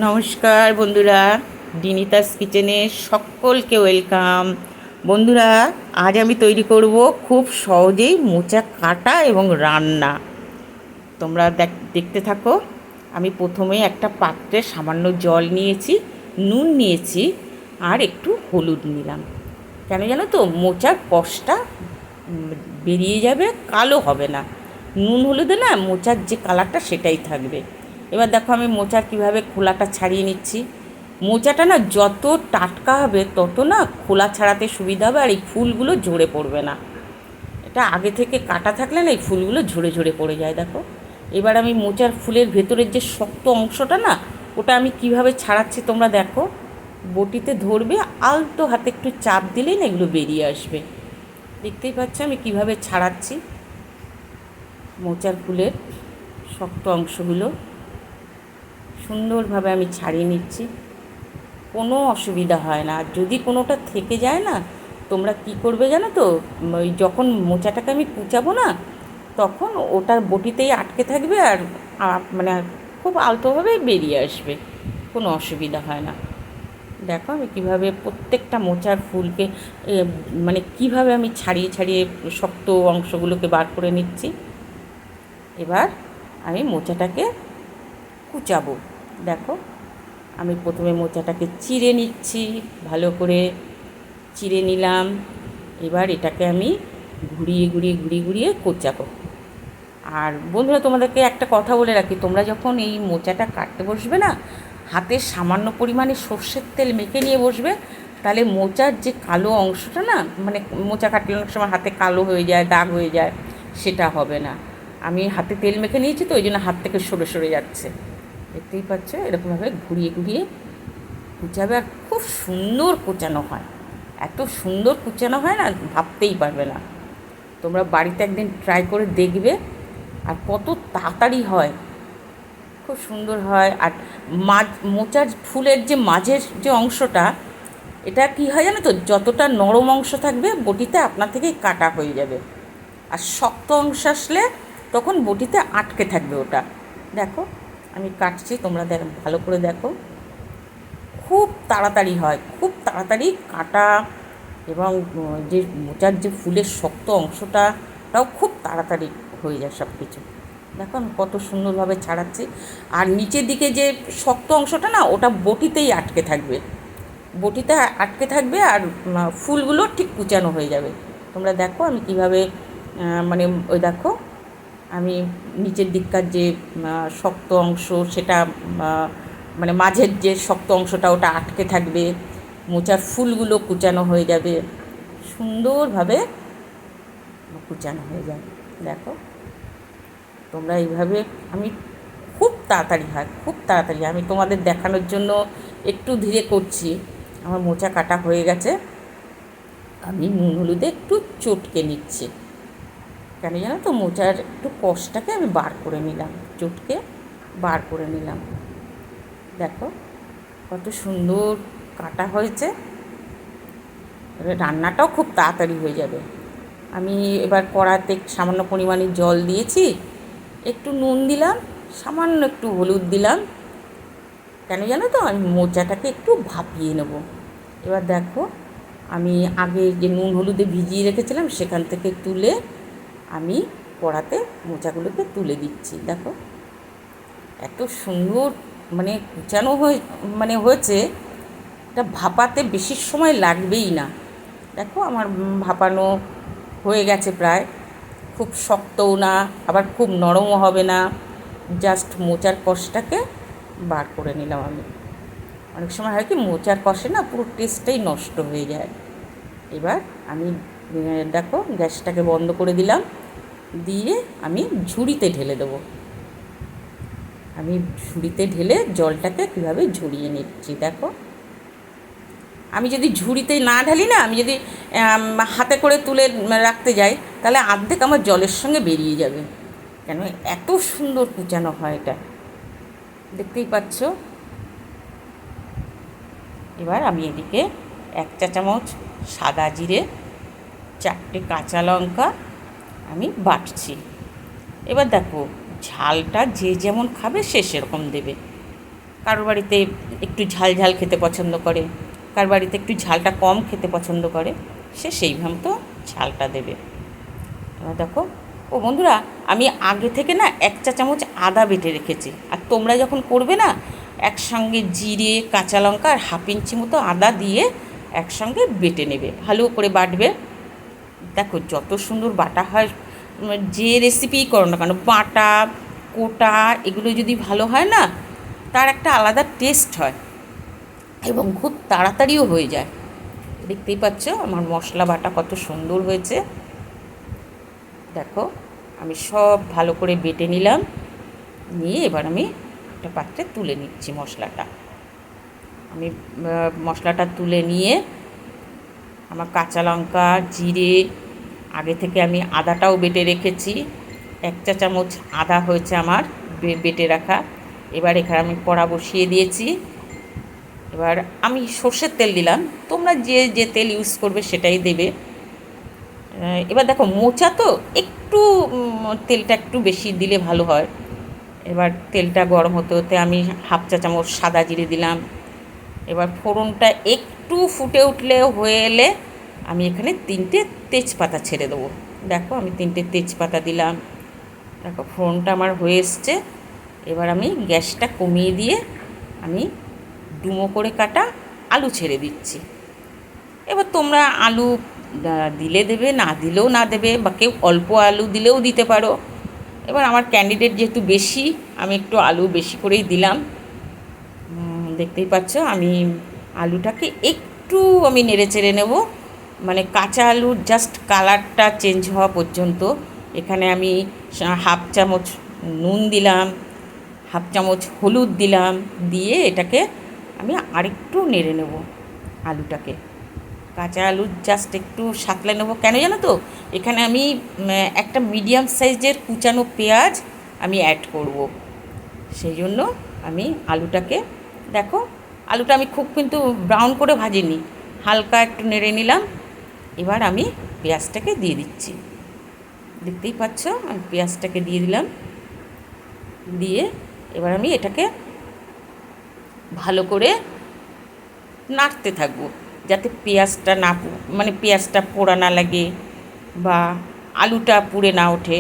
নমস্কার বন্ধুরা, ডিনিতাস কিচেনে সকলকে ওয়েলকাম। বন্ধুরা, আজ আমি তৈরি করব খুব সহজেই মোচা কাটা এবং রান্না। তোমরা দেখতে থাকো। আমি প্রথমে একটা পাত্রে সামান্য জল নিয়েছি, নুন নিয়েছি আর একটু হলুদ নিলাম। কেন জানো তো, মোচার কষটা বেরিয়ে যাবে, কালো হবে না। নুন হলুদে না মোচার যে কালারটা সেটাই থাকবে। এবার দেখো আমি মোচার কীভাবে খোলাটা ছাড়িয়ে নিচ্ছি। মোচাটা না যত টাটকা হবে তত না খোলা ছাড়াতে সুবিধা হবে, আর এই ফুলগুলো ঝরে পড়বে না। এটা আগে থেকে কাটা থাকলে না এই ফুলগুলো ঝরে ঝরে পড়ে যায়। দেখো এবার আমি মোচার ফুলের ভেতরের যে শক্ত অংশটা না, ওটা আমি কিভাবে ছাড়াচ্ছি তোমরা দেখো। বটিতে ধরবে, আলতো হাতে একটু চাপ দিলেই না এগুলো বেরিয়ে আসবে। দেখতেই পাচ্ছ আমি কিভাবে ছাড়াচ্ছি মোচার ফুলের শক্ত অংশগুলো। সুন্দরভাবে আমি ছাড়িয়ে নিচ্ছি, কোনো অসুবিধা হয় না। আর যদি কোনোটা থেকে যায় না, তোমরা কি করবে জানো তো, ওই যখন মোচাটাকে আমি কুচাবো না, তখন ওটার বটিতেই আটকে থাকবে আর মানে খুব আলতোভাবে বেরিয়ে আসবে, কোনো অসুবিধা হয় না। দেখো আমি কীভাবে প্রত্যেকটা মোচার ফুলকে মানে কিভাবে আমি ছাড়িয়ে ছাড়িয়ে শক্ত অংশগুলোকে বার করে নিচ্ছি। এবার আমি মোচাটাকে কুচাবো। দেখো আমি প্রথমে মোচাটাকে চিড়ে নিচ্ছি, ভালো করে চিড়ে নিলাম। এবার এটাকে আমি ঘুরিয়ে ঘুরিয়ে ঘুরিয়ে ঘুরিয়ে কোচাবো। আর বন্ধুরা, তোমাদেরকে একটা কথা বলে রাখি, তোমরা যখন এই মোচাটা কাটতে বসবে না, হাতে সামান্য পরিমাণে সর্ষের তেল মেখে নিয়ে বসবে, তাহলে মোচার যে কালো অংশটা না, মানে মোচা কাটলে অনেক সময় হাতে কালো হয়ে যায়, দাগ হয়ে যায়, সেটা হবে না। আমি হাতে তেল মেখে নিয়েছি তো, ওই জন্য হাত থেকে সরে সরে যাচ্ছে। দেখতেই পাচ্ছ, এরকমভাবে ঘুরিয়ে ঘুরিয়ে কুচাবে, আর খুব সুন্দর কুচানো হয়। এত সুন্দর কুচানো হয় না, ভাবতেই পারবে না। তোমরা বাড়িতে একদিন ট্রাই করে দেখবে, আর কত তাড়াতাড়ি হয়, খুব সুন্দর হয়। আর মোচার ফুলের যে মাঝের যে অংশটা, এটা কী হয় জানো তো, যতটা নরম অংশ থাকবে বটিতে আপনা থেকেই কাটা হয়ে যাবে, আর শক্ত অংশ আসলে তখন বটিতে আটকে থাকবে ওটা। দেখো আমি কাটছি, তোমরা ভালো করে দেখো, খুব তাড়াতাড়ি হয়, খুব তাড়াতাড়ি কাটা। এবং যে মোচার যে ফুলের শক্ত অংশটা, তাও খুব তাড়াতাড়ি হয়ে যায় সব কিছু। দেখো আমি কত সুন্দরভাবে ছাড়াচ্ছি। আর নিচের দিকে যে শক্ত অংশটা না, ওটা বটিতেই আটকে থাকবে, বটিতে আটকে থাকবে, আর ফুলগুলো ঠিক কুচানো হয়ে যাবে। তোমরা দেখো আমি কিভাবে মানে ওই দেখো আমি নিচের দিককার যে শক্ত অংশ, সেটা মানে মাঝের যে শক্ত অংশটা ওটা আটকে থাকবে, মোচার ফুলগুলো কুচানো হয়ে যাবে, সুন্দরভাবে কুচানো হয়ে যাবে। দেখো তোমরা এইভাবে, আমি খুব তাড়াতাড়ি হয়, খুব তাড়াতাড়ি। আমি তোমাদের দেখানোর জন্য একটু ধীরে করছি। আমার মোচা কাটা হয়ে গেছে, আমি নুন হলুদে একটু চটকে নিচ্ছি। কেন জানো তো, মোচার একটু কষটাকে আমি বার করে নিলাম, চটকে বার করে নিলাম। দেখো কত সুন্দর কাটা হয়েছে। এবার রান্নাটাও খুব তাড়াতাড়ি হয়ে যাবে। আমি এবার কড়াতে সামান্য পরিমাণে জল দিয়েছি, একটু নুন দিলাম, সামান্য একটু হলুদ দিলাম। কেন জানো তো, আমি মোচাটাকে একটু ভাপিয়ে নেব। এবার দেখো আমি আগে যে নুন হলুদে ভিজিয়ে রেখেছিলাম, সেখান থেকে তুলে আমি কড়াতে মোচাগুলোকে তুলে দিচ্ছি। দেখো এত সুন্দর মানে কুচানো হয়েছে, এটা ভাপাতে বেশি সময় লাগবেই না। দেখো আমার ভাপানো হয়ে গেছে প্রায়, খুব শক্তও না, আবার খুব নরমও হবে না, জাস্ট মোচার কষটাকে বার করে নিলাম আমি। অনেক সময় হয় কি, মোচার কষে না পুরো টেস্টটাই নষ্ট হয়ে যায়। এবার আমি দেখো গ্যাসটাকে বন্ধ করে দিলাম, দিয়ে আমি ঝুড়িতে ঢেলে দেবো। আমি ঝুড়িতে ঢেলে জলটাকে কীভাবে ঝরিয়ে নিচ্ছি। দেখো আমি যদি ঝুড়িতে না ঢালি না, আমি যদি হাতে করে তুলে রাখতে যাই, তাহলে অর্ধেক আমার জলের সঙ্গে বেরিয়ে যাবে। কেন, এত সুন্দর কুচানো হয় এটা, দেখতেই পাচ্ছ। এবার আমি এদিকে 1 চা চামচ সাদা জিরে, 4টে কাঁচা লঙ্কা আমি বাটছি। এবার দেখো ঝালটা যে যেমন খাবে সে সেরকম দেবে। কারোর বাড়িতে একটু ঝাল ঝাল খেতে পছন্দ করে, কার বাড়িতে একটু ঝালটা কম খেতে পছন্দ করে, সে সেইভাবে তো ঝালটা দেবে। এবার দেখো, ও বন্ধুরা, আমি আগে থেকে না 1 চা চামচ আদা বেটে রেখেছি। আর তোমরা যখন করবে না, একসঙ্গে জিরে, কাঁচা লঙ্কা আর 1/2 ইঞ্চি মতো আদা দিয়ে একসঙ্গে বেটে নেবে, ভালো করে বাটবে। দেখো যত সুন্দর বাটা হয়, যে রেসিপিই করো না কেন, বাটা কোটা এগুলো যদি ভালো হয় না, তার একটা আলাদা টেস্ট হয় এবং খুব তাড়াতাড়িও হয়ে যায়। দেখতেই পাচ্ছ আমার মশলা বাটা কত সুন্দর হয়েছে। দেখো আমি সব ভালো করে বেটে নিলাম, নিয়ে এবার আমি একটা পাত্রে তুলে নিচ্ছি মশলাটা। আমি মশলাটা তুলে নিয়ে আমার কাঁচা লঙ্কা, জিরে, আগে থেকে আমি আদাটাও বেটে রেখেছি, 1 চা চামচ আদা হয়েছে আমার বেটে রাখা। এবার এখানে আমি কড়া বসিয়ে দিয়েছি। এবার আমি সর্ষের তেল দিলাম, তোমরা যে যে তেল ইউজ করবে সেটাই দেবে। এবার দেখো মোচা তো একটু তেলটা একটু বেশি দিলে ভালো হয়। এবার তেলটা গরম হতে হতে আমি 1/2 চা চামচ সাদা জিরে দিলাম। এবার ফোড়নটা একটু ফুটে উঠলে হয়ে এলে আমি এখানে 3টে তেজপাতা ছেড়ে দেবো। দেখো আমি 3টে তেজপাতা দিলাম। দেখো ফোড়নটা আমার হয়ে এসছে। এবার আমি গ্যাসটা কমিয়ে দিয়ে আমি ডুমো করে কাটা আলু ছেড়ে দিচ্ছি। এবার তোমরা আলু দিলে দেবে, না দিলেও না দেবে, বা কেউ অল্প আলু দিলেও দিতে পারো। এবার আমার ক্যান্ডিডেট যেহেতু বেশি, আমি একটু আলু বেশি করেই দিলাম। দেখতেই পাচ্ছ আমি আলুটাকে একটু আমি নেড়ে চেড়ে নেব, মানে কাঁচা আলুর জাস্ট কালারটা চেঞ্জ হওয়া পর্যন্ত। এখানে আমি 1/2 চামচ নুন দিলাম, 1/2 চামচ হলুদ দিলাম, দিয়ে এটাকে আমি আরেকটু নেড়ে নেব আলুটাকে। কাঁচা আলু জাস্ট একটু সাঁতলে নেব, কেন জানো তো, এখানে আমি একটা মিডিয়াম সাইজের কুচানো পেঁয়াজ আমি অ্যাড করব, সেই জন্য আমি আলুটাকে, দেখো আলুটা আমি খুব কিন্তু ব্রাউন করে ভাজিনি, হালকা একটু নেড়ে নিলাম। এবার আমি পেঁয়াজটাকে দিয়ে দিচ্ছি। দেখতেই পাচ্ছ আমি পেঁয়াজটাকে দিয়ে দিলাম, দিয়ে এবার আমি এটাকে ভালো করে নাড়তে থাকবো, যাতে পেঁয়াজটা না, মানে পেঁয়াজটা পোড়া না লাগে বা আলুটা পুড়ে না ওঠে,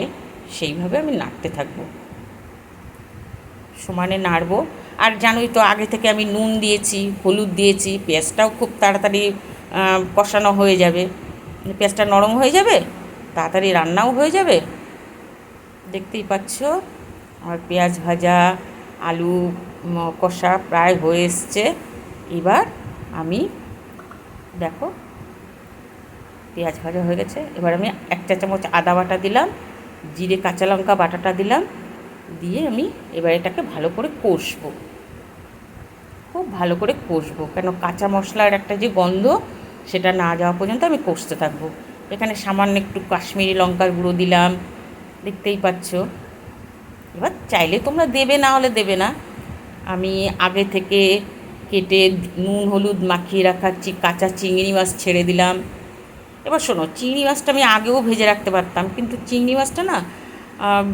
সেইভাবে আমি নাড়তে থাকবো, সমানে নাড়বো। আর জানোই তো আগে থেকে আমি নুন দিয়েছি, হলুদ দিয়েছি, পেঁয়াজটাও খুব তাড়াতাড়ি কষানো হয়ে যাবে, পেঁয়াজটা নরম হয়ে যাবে, তাড়াতাড়ি রান্নাও হয়ে যাবে। দেখতেই পাচ্ছ আমার পেঁয়াজ ভাজা, আলু কষা প্রায় হয়ে এসছে। এবার আমি, দেখো পেঁয়াজ ভাজা হয়ে গেছে। এবার আমি 1 চা চামচ আদা বাটা দিলাম, জিরে কাঁচা লঙ্কা বাটাটা দিলাম, দিয়ে আমি এবার এটাকে ভালো করে কষবো, খুব ভালো করে কষবো, কেন কাঁচা মশলার একটা যে গন্ধ, সেটা না যাওয়া পর্যন্ত আমি কষতে থাকবো। এখানে সামান্য একটু কাশ্মীরি লঙ্কার গুঁড়ো দিলাম, দেখতেই পাচ্ছ। এবার চাইলে তোমরা দেবে, না হলে দেবে না। আমি আগে থেকে কেটে নুন হলুদ মাখিয়ে রাখা কাঁচা চিংড়ি মাছ ছেড়ে দিলাম। এবার শোনো, চিংড়ি মাছটা আমি আগেও ভেজে রাখতে পারতাম, কিন্তু চিংড়ি মাছটা না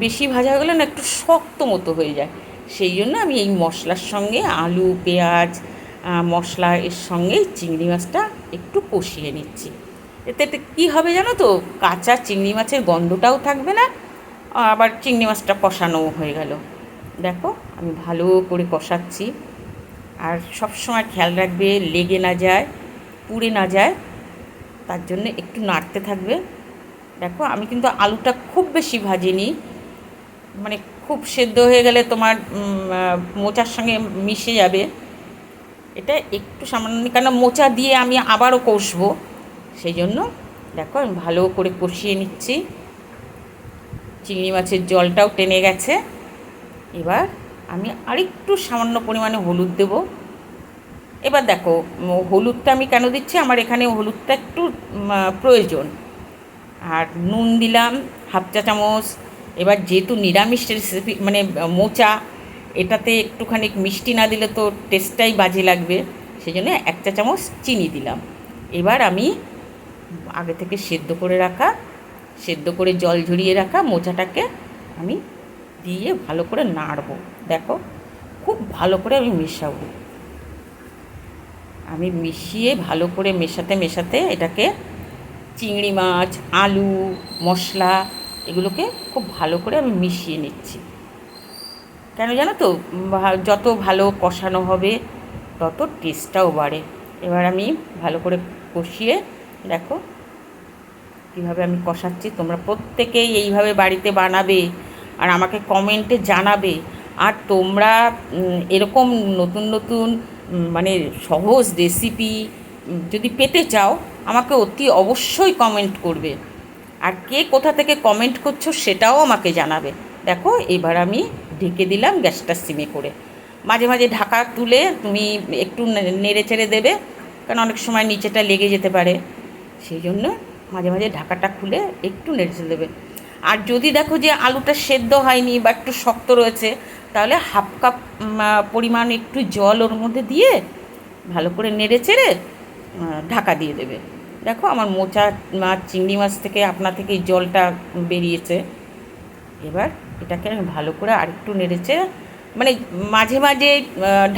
বেশি ভাজা হয়ে গেলে না একটু শক্ত মতো হয়ে যায়, সেই জন্য আমি এই মশলার সঙ্গে আলু পেঁয়াজ মশলা এর সঙ্গে চিংড়ি মাছটা একটু কষিয়ে নিচ্ছি। এতে কী হবে জানো তো, কাঁচা চিংড়ি মাছের গন্ধটাও থাকবে না, আবার চিংড়ি মাছটা কষানোও হয়ে গেল। দেখো আমি ভালো করে কষাচ্ছি, আর সব সময় খেয়াল রাখবে লেগে না যায়, পুড়ে না যায়, তার জন্য একটু নাড়তে থাকবে। দেখো আমি কিন্তু আলুটা খুব বেশি ভাজিনি, মানে খুব সেদ্ধ হয়ে গেলে তোমার মোচার সঙ্গে মিশে যাবে, এটা একটু সামান্য, কেন মোচা দিয়ে আমি আবারও কষবো, সেই জন্য দেখো আমি ভালো করে কষিয়ে নিচ্ছি। চিংড়ি মাছের জলটাও টেনে গেছে। এবার আমি আরেকটু সামান্য পরিমাণে হলুদ দেব। এবার দেখো হলুদটা আমি কেন দিচ্ছি, আমার এখানে হলুদটা একটু প্রয়োজন। আর নুন দিলাম 1/2 চা চামচ। এবার যেহেতু নিরামিষ রেসিপি, মানে মোচা, এটাতে একটুখানি মিষ্টি না দিলে তো টেস্টটাই বাজে লাগবে, সেই জন্য 1 চা চামচ চিনি দিলাম। এবার আমি আগে থেকে সেদ্ধ করে জল ঝরিয়ে রাখা মোচাটাকে আমি দিয়ে ভালো করে নাড়বো। দেখো খুব ভালো করে আমি মেশাবো। আমি মিশিয়ে ভালো করে মেশাতে মেশাতে এটাকে চিংড়ি মাছ, আলু, মশলা এগুলোকে খুব ভালো করে আমি মিশিয়ে নিচ্ছি। কেন জানো তো, যত ভালো কষানো হবে তত টেস্টটাও বাড়ে। এবার আমি ভালো করে কষিয়ে, দেখো কীভাবে আমি কষাচ্ছি। তোমরা প্রত্যেকেই এইভাবে বাড়িতে বানাবে আর আমাকে কমেন্টে জানাবে। আর তোমরা এরকম নতুন নতুন মানে সহজ রেসিপি যদি পেতে চাও, আমাকে অতি অবশ্যই কমেন্ট করবে। আর কে কোথা থেকে কমেন্ট করছো সেটাও আমাকে জানাবে। দেখো এবার আমি ঢেকে দিলাম গ্যাসটা সিমে করে। মাঝে মাঝে ঢাকা তুলে তুমি একটু নেড়ে চেড়ে দেবে, কারণ অনেক সময় নিচেটা লেগে যেতে পারে, সেই জন্য মাঝে মাঝে ঢাকাটা খুলে একটু নেড়ে চেড়ে দেবে। আর যদি দেখো যে আলুটা সেদ্ধ হয়নি বা একটু শক্ত রয়েছে, তাহলে হাফ কাপ পরিমাণ একটু জল ওর মধ্যে দিয়ে ভালো করে নেড়ে চেড়ে ঢাকা দিয়ে দেবে। দেখো আমার মোচা মাছ, চিংড়ি মাছ থেকে আপনা থেকে এই জলটা বেরিয়েছে। এবার এটাকে আমি ভালো করে আরেকটু নেড়েচে, মানে মাঝে মাঝে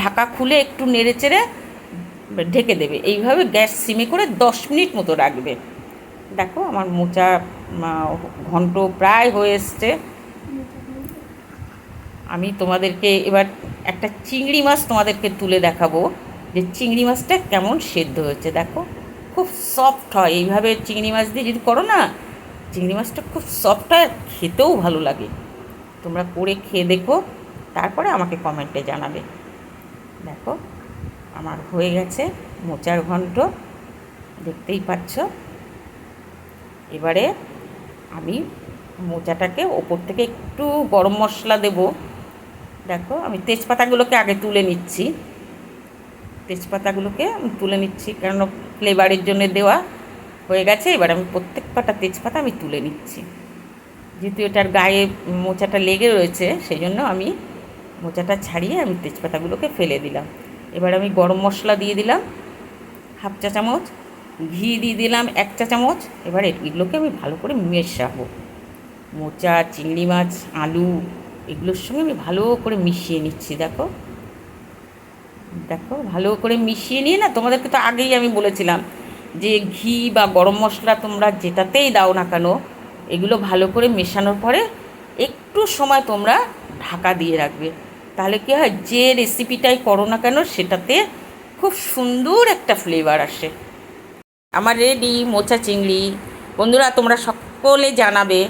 ঢাকা খুলে একটু নেড়েচেড়ে ঢেকে দেবে। এইভাবে গ্যাস সিমে করে 10 মিনিট মতো রাখবে। দেখো আমার মোচা ঘন্ট প্রায় হয়ে এসছে। আমি তোমাদেরকে এবার একটা চিংড়ি মাছ তোমাদেরকে তুলে দেখাবো যে চিংড়ি মাছটা কেমন সেদ্ধ হয়েছে। দেখো খুব সফট হয়, এইভাবে চিংড়ি মাছ দিয়ে যদি করো না, চিংড়ি মাছটা খুব সফট হয়, খেতেও ভালো লাগে। তোমরা করে খেয়ে দেখো, তারপরে আমাকে কমেন্টে জানাবে। দেখো আমার হয়ে গেছে মোচার ঘন্ট, দেখতেই পাচ্ছ। এবারে আমি মোচাটাকে ওপর থেকে একটু গরম মশলা দেব। দেখো আমি তেজপাতাগুলোকে আগে তুলে নিচ্ছি, তেজপাতাগুলোকে তুলে নিচ্ছি কারণ ফ্লেভারের জন্য দেওয়া হয়ে গেছে। এবার আমি প্রত্যেক কটা তেজপাতা আমি তুলে নিচ্ছি, যেহেতু এটার গায়ে মোচাটা লেগে রয়েছে, সেই জন্য আমি মোচাটা ছাড়িয়ে আমি তেজপাতাগুলোকে ফেলে দিলাম। এবার আমি গরম মশলা দিয়ে দিলাম হাফ চা চামচ, ঘি দিয়ে দিলাম 1 চা চামচ। এবার এগুলোকে আমি ভালো করে মেশাবো। মোচা, চিংড়ি মাছ, আলু এগুলোর সঙ্গে আমি ভালো করে মিশিয়ে নিচ্ছি। দেখো দেখো ভালো করে মিশিয়ে নিয়ে না, তোমাদেরকে তো আগেই আমি বলেছিলাম যে ঘি বা গরম মশলা তোমরা যেটাতেই দাও না কেন, এগুলো ভালো করে মেশানোর পরে একটু সময় তোমরা ঢাকা দিয়ে রাখবে। তাহলে কী হয়, যে রেসিপিটাই করো না কেন সেটাতে খুব সুন্দর একটা ফ্লেভার আসে। আমার রেডি মোচা চিংড়ি। বন্ধুরা তোমরা সকলে জানাবে